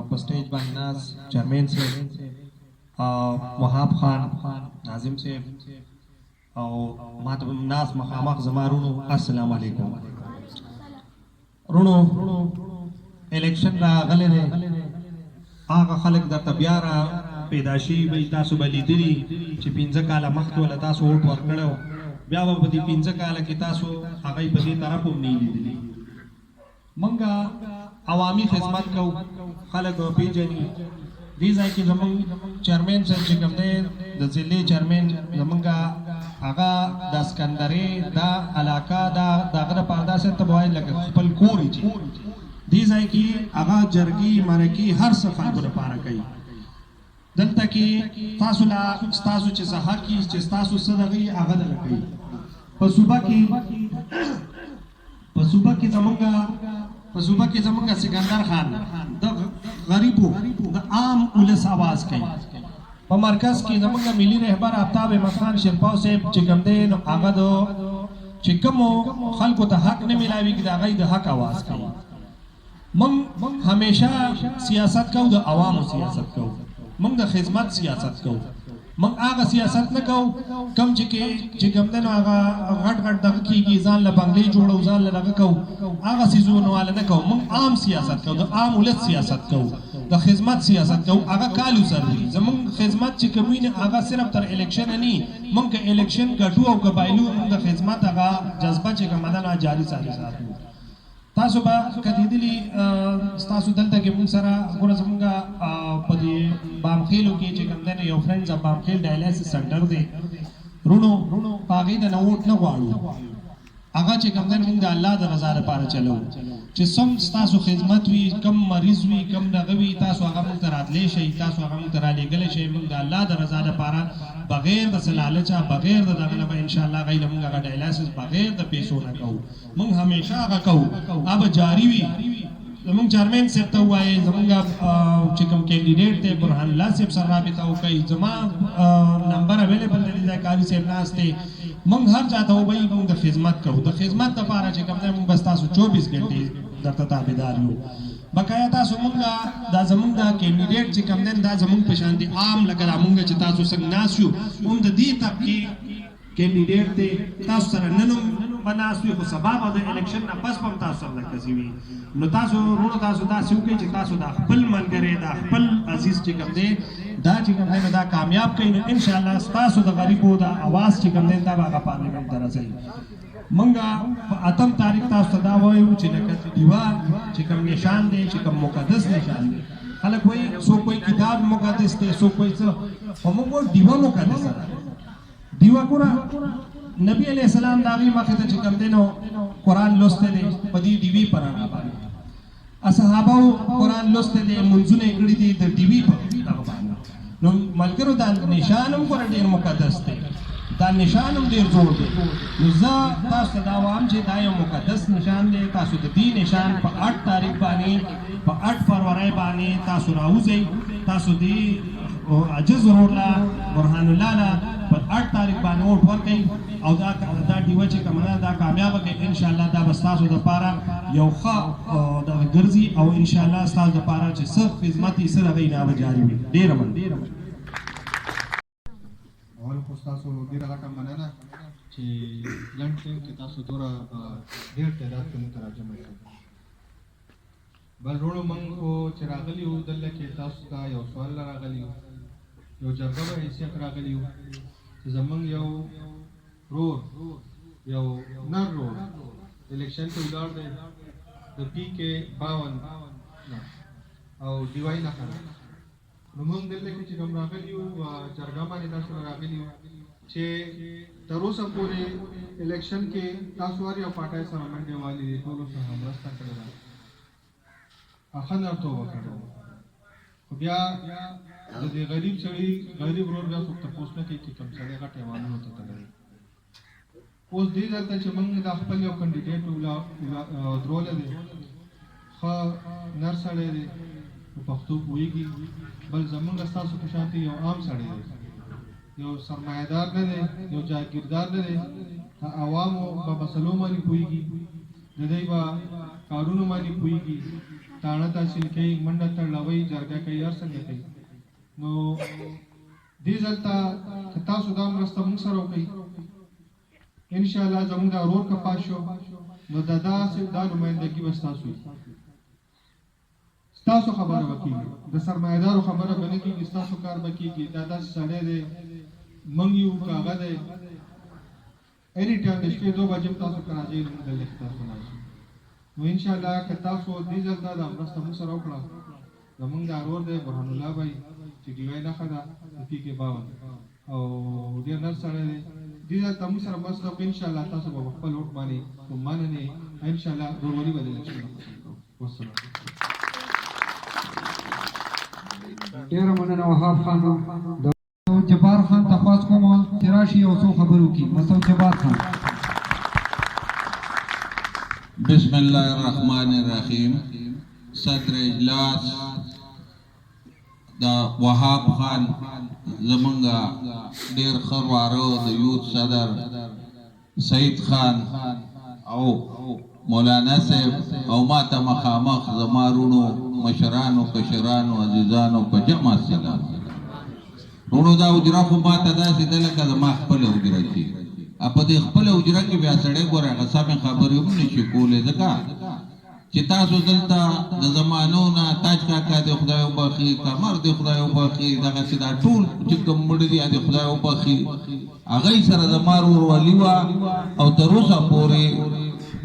په سټیج باندې ناز چیرمن صاحب وهاب خان ناظم صاحب او ماته ناز مخامخ زما رونو السلام علیکم رونو الیکشن راغلی دی هغه خلک درته بیا را پیدا شي وي تاسو به لیدلي چې 15 کاله مخکې وله تاسو ووټ ورکړی بیا به په دې 15 کاله کې تاسو هغوی په دې طرف هم نه لیدلي موږ عوامي خدمت کوو خلک به پیژني دې ځای کې زموږ چیرمن صاحب چې کوم دی د ضلعې چیرمن زموږ هغه د اسکندرې دا علاقه دا دغه دپاره داسې ته به وایي لکه خپل کور یې چې دې ځای کې هغه جرګې مرکې هر څه خلکو دپاره کوي دلته کې تاسو لا ستاسو چې څه حق وي چې ستاسو څه دغه وي هغه دله کوي په صوبه کې زمونږ سکندر خان د غریبو د عام ولس آواز کوي په مرکز کې زمونږ ملي رهبر آفتاب احمد خان شیرپاو صاحب چې کوم دی نو هغه د چې کومو خلکو ته حق نه میلاویږي د هغوی د حق آواز کوي موږ همیشه سیاست کوو د عوامو سیاست کوو موږ د خدمت سیاست کوو موږ هغه سیاست نه کوو کوم چې کوم دی نو هغه غټ دغه کېږي ځان له بنګلې جوړو ځان له دغه کوو هغه څیزونه واله نه کوو موږ عام سیاست کوو د عام ولس سیاست کوو د خدمت سیاست کوو هغه کالو سره وي زموږ خدمت چې کوم وي هغه صرف تر الیکشن نه موږ که الیکشن ګټو او که بایلو موږ د خدمت هغه جذبه چې کومه ده نو جاري ساتو تاسو به کتیدلی ستاسو دلته کې موږ سره ګوره زموږ په دې بامخیلو کې چې کوم دی نو یو فرینډز بامخیل ډایلیسس سنټر دی رونو په هغې د نه ووټ نه غواړو هغه چې کوم دی موږ د الله د رضا لپاره چلو چې سم ستاسو خدمت وي کم مریض وي کم دغه وي تاسو هغه موږ ته راتلی شئ تاسو هغه موږ ته رالیږلی شئ موږ د الله د رضا لپاره بغیر د څه لالچه بغیر د دغه نه به انشاءالله هغوی له موږ هغه ډایلیسس بغیر د پیسو نه کوو موږ همیشه هغه کوو هغه به جاري وي زموږ چیرمن صاحب ته ووایئ زموږ چې کوم کینډیډیټ دی برهان الله صاحب سره رابطه وکړئ زما نمبر اویلیبل دی ځای کاري صاحب ناست دی موږ هر چا ته ووایي موږ د خدمت کوو د خدمت دپاره چې کوم دی موږ بس تاسو 24 ګنټې درته تابعدار یو بقایا تاسو موږ دا زموږ د کینډیډیټ چې کوم دی دا زموږ په شان دي عام لکه دا موږ چې تاسو څنګه ناست یو هم د دې طبقې کینډیډیټ دی تاسو سره نن هم به ناست وي خو سبا به د الیکشن نه پس به هم تاسو سره درکسي وي نو تاسو وروڼو تاسو داسې وکړئ چې تاسو دا خپل ملګری دا خپل عزیز چې کوم دی دا چې کوم دی نو دا کامیاب کوي نو انشاءالله ستاسو د غریبو د اواز چې کوم دی دا به هغه پارلیمنټ ته رسوي موږ په 8 تاریخ تاسو ته دا وایو چې لکه ډیوه چې کوم نشان دی چې کوم مقدس نشان دی خلک وایي څوک وایي کتاب مقدس دی څوک وایي څه خو موږ وایو ډیوه مقدسه ده دیوه ګوره نبی علیہ السلام دا غي مخه ته چې کوم دی نو قرآن لوسته دی په دې ډیوي پر هغه باندې اصحابو قرآن لوسته دی منځونه یې کړي دي د ډیوي په هغه باندې نو ملګرو دا نشان هم ګوره ډېر مقدس دی دا نشان هم ډېر زوړ دی نو زه تاسو ته دا وایم چې دا یو مقدس نشان دی تاسو د دې نشان په 8 تاریخ باندې په 8 فروری باندې تاسو راوځئ تاسو دې عجز ورورله برهان الله له په 8 تاریخ باندې ووټ ورکړئ او دا ډیوه چې کومه ده دا کامیابه کړئ انشاءالله دا به ستاسو دپاره یو ښه دغه ګرځي او انشاءالله ستاسو دپاره چې څه خدمت یې څه دغه یې نه به جاري وي ډېره مننه اول خو ستاسو ډېره غټه مننه چې لنډ ټایم کې تاسو دومره ډېر تعداد کې موږ ته راجمع شئ بل وروڼو موږ خو چې راغلي وو دلته کې تاسو ته یو سوال راغلی وو یو جرګه په حیثیت راغلی وو چې زموږ یو رور یو نر رور الیکشن کې ولاړ دی د پی کې 52 او ډیوای نه کړی نو موږ دلته کې چې کوم راغلي وو جرګه باندې تاسو راغلي وو چې تر اوسه پورې الیکشن کې تاسو هر یو پارټۍ سره منډې والي دي ټولو سره مرسته کړې ده ښه نرتوبه کړې ده خو بیا د دې غریب سړي غریب ورور بیا څوک تپوس نه کوي چې کوم سړی غټ حیوانونو ته تللی اوس دې ځای ته چې موږ دا خپل یو کینډیډیټ درولی دی ښه نر سړی دی په پښتو پوهېږي بل زموږ ستاسو په شان یو عام سړی دی یو سرمایه‌دار نه دی یو جاګیردار نه دی د عوامو په مسلو باندې پوهېږي د دوی په کارونو باندې پوهېږي تاړه تحصیل کوي منډه تړلوي جرګه کوي هر څنګه کوي نو دې ځلته که تاسو دا مرسته موږ سره وکړئ ان شاء الله زموږ دا ورور کپا شو نو دا داسې دا نمایندګي به ستاسو وي ستاسو خبره به کېږي د سرمایهدارو خبره به نه کېږي ستاسو کار به کېږي دا داسې سړی دی موږ یو که هغه دی any time د شپې 2 بجې تاسو که راځئ نو موږ دلته تاسو راشو نو ان شاء الله که تاسو دې ځلته دا مرسته موږ سره وکړه زموږ دا ورور دی برهان الله بھائی چې ډیوای نښه ده د پي کې 52 او ډېر نر سړی دی دې ځلته موږ سره مرسته وکړو ان شاء الله تاسو به خپل ووټ باندې په مننې ان شاء الله ورورولي به د الیکشن والسلام ډیره مننه وهاب خان د جبار خان تاسو کوم تراشي او څو خبرو کی مسعود جبار خان بسم الله الرحمن الرحیم صدر اجلاس دا وهاب خان زمونږه ډیر خروارو د یوث صدر سید خان او مولانا صاحب او ما ته مخامخ زمارونو مشرانو کشرانو عزیزانو په جمع سلام رونو دا اجرا خو ما ته داسې ده لکه زما خپل اجرا چې په دې خپل اجرا کې بیا سړی ګوره هغه سمې خبرې هم نشي کولی ځکه چې تاسو دلته د زمانو نه تاج کاکا دې خدای وبخي کمر دې خدای وبخي دغسې دا ټول چې کوم مړه دي دې خدای وبخي هغوی سره زما ورورولي وه او تر اوسه پورې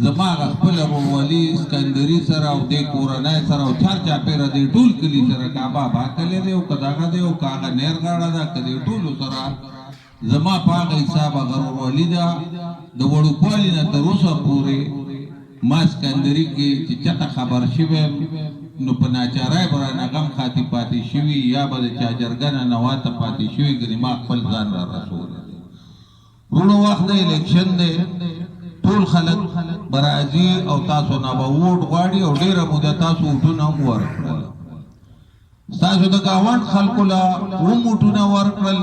زما هغه خپله ورورولي اسکندري سره او دې کورنۍ سره او چار چاپېره دې ټول کلي سره که بابا کلی دی او که دغه دی او که هغه نیر غاړه ده که دې ټولو سره زما په هغه حساب هغه ورورولي ده د وړوکوالي نه تر اوسه پورې ما اسکندري کې چې چاته خبر شوی نو په ناچارۍ به رانه غم خاطي پاتې شوي یا به د چا جرګه نه نواته پاتې شوي ګنې ما خپل ځان را رسولی وروڼو وخت د الیکشن دی ټول خلک به راځي او تاسو نه به ووټ غواړي او ډېره موده تاسو ووټونه هم ورکړل ستاسو د ګاونډ خلکو له هم ووټونه ورکړل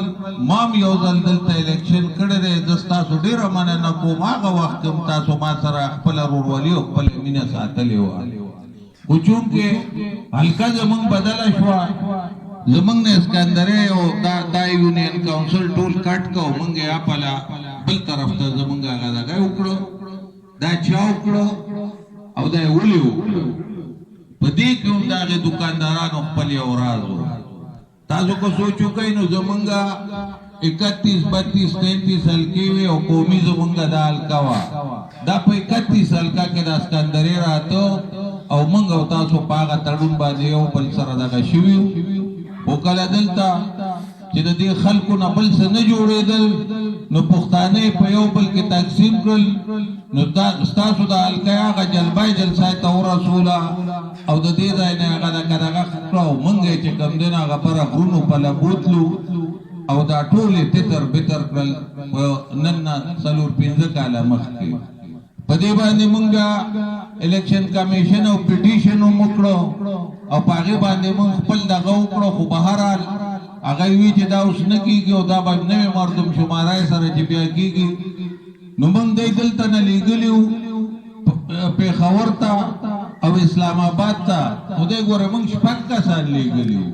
ما هم یو ځل دلته الیکشن کړی دی زه ستاسو ډېره مننه کوم هغه وخت کې هم تاسو ما سره خپله ورورولي او خپله مینه ساتلې وه خو چونکې حلقه زموږ بدله شوه زموږ نه اسکندرۍ او دا یونین کونسل ټول کټ کو موږ یې اپله بل طرف ته زموږ هغه دغه وکړو دا چا وکړو او دا یې ولې وکړو په دې کې هم د هغې دوکاندارانو خپل یو راز و تاسو که سوچ وکئ نو زمونږه 31 32 33 حلقې وې او قومي زمونږه دا حلقه وه دا په 31 حلقه کې د اسکندرۍ راته او موږ او تاسو په هغه تړون باندې یو بل سره دغه شوي خو کله دلته چې د دې خلکو نه بل څه نه جوړېدل نو پښتانه یې په یو بل کې تقسیم کړل نو ستاسو د حلقه هغه جلبای جلسه ته ورسوله او د دې ځای نه هغه دغه کړه او موږ یې چې کوم دی نو هغه پره غرونو پله بوتلو او دا ټول یې تتر بتر کړل په نن نه 4-5 کاله مخکې په دې باندې موږ الیکشن کمیشن او پټیشن هم وکړو او په هغې باندې موږ خپل دغه وکړو خو بهرحال هغه وی چې دا اوس نه کېږي او دا به نوې مردم شمارۍ سره چې بیا کېږي نو موږ دی دلته نه لېږلي وو پېښور ته او اسلام آباد ته نو دی ګوره موږ 6 کسان لېږلي وو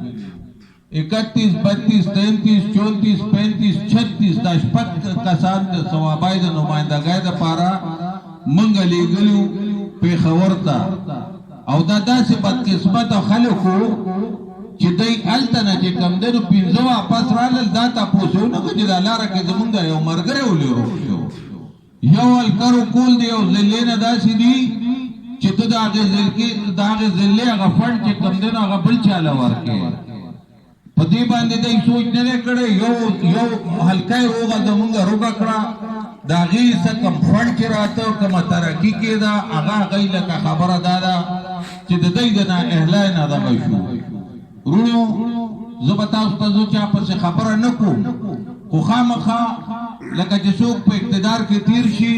31 32 33 34 35 36 دا 6 کسان د ثوابای د نمایندګۍ دپاره موږ لېږلي وو پېښور ته او دا داسې بدقسمته خلک وو چې دی هلته نه چې کوم دی نو 15 واپس رالل دا تپوس یې ونه کړه چې دا لاره کې زمونږ د یو ملګری ولې روغ شو یو هلکرو کول دی یو ضلې نه داسې دي چې ته د هغې ضلې هغه فنډ چې کوم دی نو هغه بل چاله ورکړې په دې باندې دی سوچ نه دی کړی یو هلکه یې روغه زمونږ روغه کړه د هغې څه کوم فنډ چې راته کومه ترقي کېده هغه هغوی لکه خبره دا ده چې د دی د نااهلۍ نه دغه شو ورونو زه به تاسو ته زه چا پسې خبره نه کوم خو خامخا لکه چې څوک په اقتدار کې تیر شي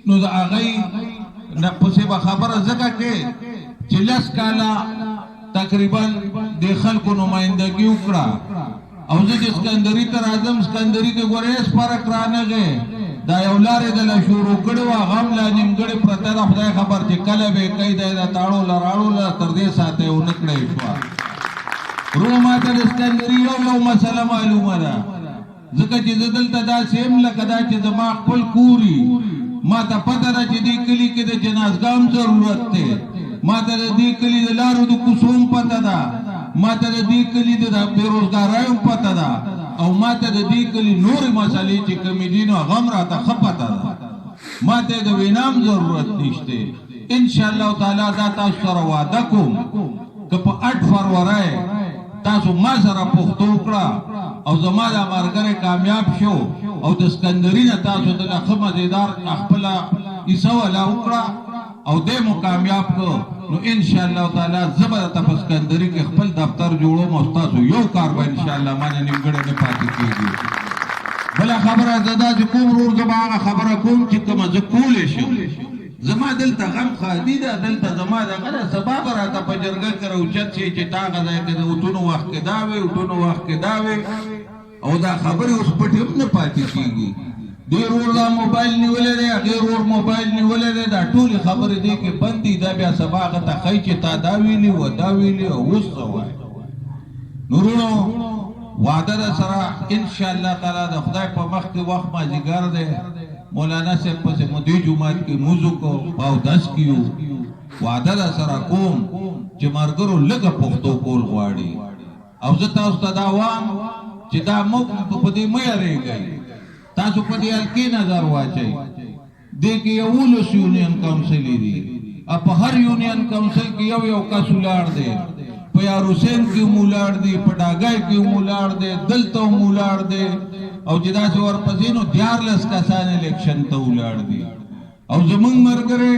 نو د هغوی پسې به خبره ځکه کې چې 10 کاله تقریبا د خلکو نمایندګي وکړه او زه چې اسکندري ته راځم اسکندري کې ګوره هېڅ فرق رانغی دا یو لارې دله شروع کړې وه غم لا نیمګړې پرته ده خدای خبر چې کله به یې کوي دی د تاړوله راړوله تر دې ساعته یې ونه کړی شوه وروڼو ما ته د اسکندري یو مسله معلومه ده ځکه چې زه دلته داسې یم لکه دا چې زما خپل کوري ما ته پته ده چې دې کلي کې د جنازګاه هم ضرورت دی ما ته د دې کلي د لارو د کوڅو هم پته ده ما ته د دې کلي د بېروزګارۍ هم پته ده او ما ته د دې کلي نورې مسلې چې کومې دي نو هغه هم راته ښه پته ده ما ته د وینا هم ضرورت نشته انشاءالله تعالی دا تاسو سره وعده کوم که په 8 فروری تاسو ما سره پښتو وکړه او زما دا ملګری کامیاب شو او د اسکندري نه تاسو دغه ښه مزېدار خپله کیسه والا وکړه او دې مو کامیاب کړو نو انشاءالله تعالی زه به درته په اسکندري کې خپل دفتر جوړوم او ستاسو یو کار به انشاءالله مانه نیمګړی نه پاتې کېږي بله خبره زه دا چې کوم ورور زه به هغه خبره کوم چې کومه زه کولی شم زما دلته غم خادي ده دلته زما دغه ده سبا به راته په جرګه کې راوچت شي چې تا هغه ځای کې د اوټونو وخت کې دا وې اوټونو وخت کې دا وې او دا خبرې اوس پټې هم نه پاتې کېږي ډېر ور دا موبایل نیولی دی هغې ور موبایل نیولی دی دا ټولې خبرې دې کې بند دي دا بیا سبا هغه ته ښایي چې تا دا ویلي و دا ویلي او اوس څه وایي نو وروڼو وعده ده سره انشاءالله تعالی د خدای په مخ کې وخت مازدیګر دی مولانا صاحب پسې مو دې جومات کې مونځ وکړو په اودس کې یو وعده ده سره کوم چې ملګرو لږه پښتو کول غواړي او زه تاسو ته دا وایم چې دا موږ په دې مه یارېږئ تاسو په دې حلقې نظر واچئ دې کې 11 یونین کونسلې دي او په هر یونین کونسل کې یو کس ولاړ دی په یار حسین کې هم ولاړ دی په ډاګای کې هم ولاړ دی دلته هم ولاړ دی او چې داسې ورپسې نو 14 کسان الیکشن ته ولاړ دي او زمونږ ملګری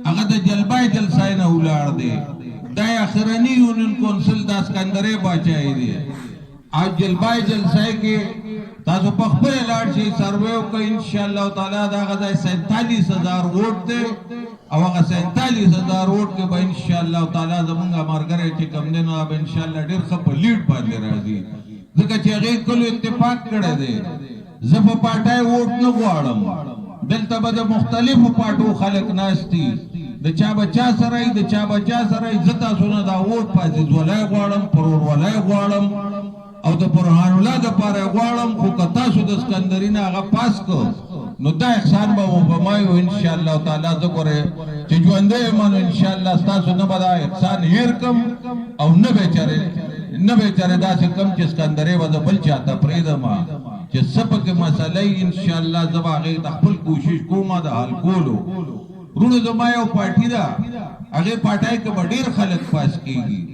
هغه د جلبای جلسای نه ولاړ دی دا اخرنی یونین کونسل د اسکندرۍ باچای دی او جلبای جلسای کې تاسو په خپل لاړ شئ سروې وکړئ انشاءالله تعالی دا هغه ځای 47,000 ووټ دی او هغه 47,000 ووټ کې به انشاءالله تعالی زمونږ ملګری چې کوم دی نو به انشاءالله ډېر ښه په لیډ باندې راځي ځکه چې هغې کلو اتفاق کړی دی زه په پاټای ووټ نه غواړم دلته به د مختلفو پاټو خلک ناست دي د چا بچا سره د چا بچا سره زه تاسو نه دا ووټ په عزیزولۍ غواړم پرورولۍ غواړم او د برهان الله دپاره غواړم خو که تاسو د اسکندري نه هغه پاس کړو نو دا احسان به مو په ما یو انشاءالله تعالی زه ګورې چې ژوندی یم نو انشاءالله ستاسو نه به دا احسان هیر کړم او نه به چېرې داسې کم چې اسکندرۍ به زه بل چاته پرېږدم چې څه پکې مسئله انشاءالله زه به هغې ته خپل کوشش کوم د حل کولو وروڼو زما یو پارټي ده هغې پارټۍ کې به ډېر خلک پاس کېږي